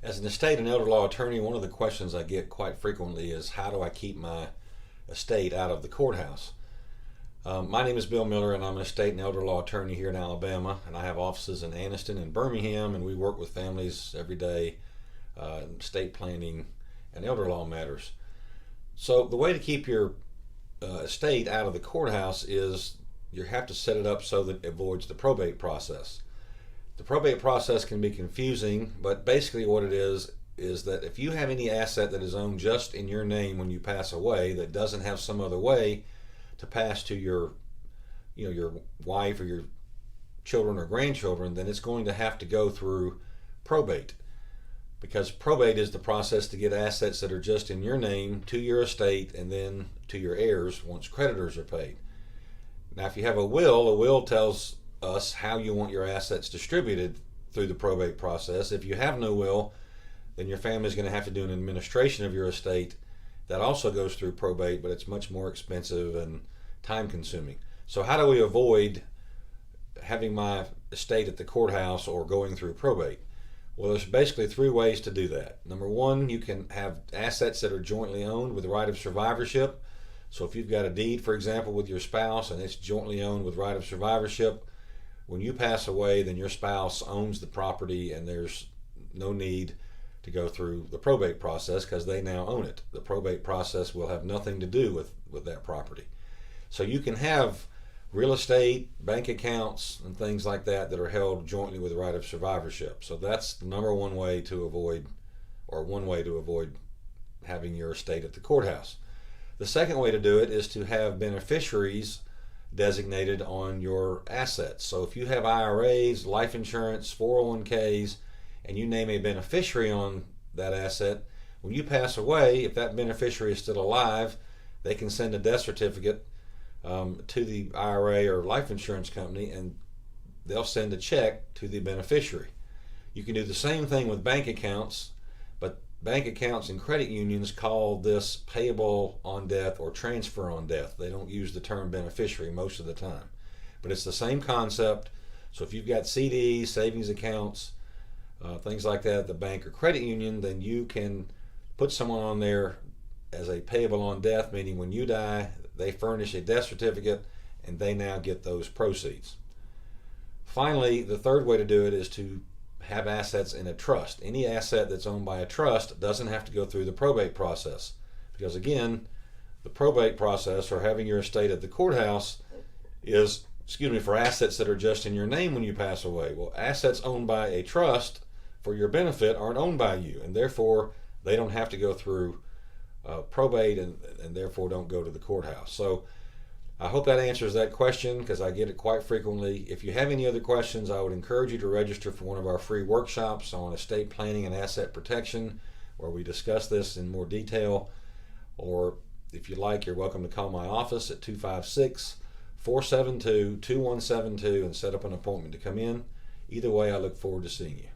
As an estate and elder law attorney, one of the questions I get quite frequently is how do I keep my estate out of the courthouse? My name is Bill Miller, and I'm an estate and elder law attorney here in Alabama, and I have offices in Anniston and Birmingham, and we work with families every day in estate planning and elder law matters. So the way to keep your estate out of the courthouse is you have to set it up so that it avoids the probate process. The probate process can be confusing, but basically what it is that if you have any asset that is owned just in your name when you pass away that doesn't have some other way to pass to your wife or your children or grandchildren, then it's going to have to go through probate, because probate is the process to get assets that are just in your name to your estate and then to your heirs once creditors are paid. Now, if you have a will tells us how you want your assets distributed through the probate process. If you have no will, then your family is going to have to do an administration of your estate that also goes through probate, but it's much more expensive and time consuming. So how do we avoid having my estate at the courthouse or going through probate? Well, there's basically three ways to do that. Number one, you can have assets that are jointly owned with the right of survivorship. So if you've got a deed, for example, with your spouse and it's jointly owned with right of survivorship, when you pass away, then your spouse owns the property and there's no need to go through the probate process because they now own it. The probate process will have nothing to do with that property. So you can have real estate, bank accounts, and things like that that are held jointly with the right of survivorship. So that's the number one way to avoid, or one way to avoid having your estate at the courthouse. The second way to do it is to have beneficiaries designated on your assets. So if you have IRAs, life insurance, 401ks, and you name a beneficiary on that asset, when you pass away, if that beneficiary is still alive, they can send a death certificate to the IRA or life insurance company, and they'll send a check to the beneficiary. You can do the same thing with bank accounts, but bank accounts and credit unions call this payable on death or transfer on death. They don't use the term beneficiary most of the time, but it's the same concept. So if you've got CDs, savings accounts, things like that at the bank or credit union, then you can put someone on there as a payable on death, meaning when you die, they furnish a death certificate and they now get those proceeds. Finally, the third way to do it is to have assets in a trust. Any asset that's owned by a trust doesn't have to go through the probate process, because again, the probate process, or having your estate at the courthouse, is for assets that are just in your name when you pass away. Well, assets owned by a trust for your benefit aren't owned by you, and therefore they don't have to go through probate and therefore don't go to the courthouse. So I hope that answers that question, because I get it quite frequently. If you have any other questions, I would encourage you to register for one of our free workshops on estate planning and asset protection, where we discuss this in more detail. Or if you like, you're welcome to call my office at 256-472-2172 and set up an appointment to come in. Either way, I look forward to seeing you.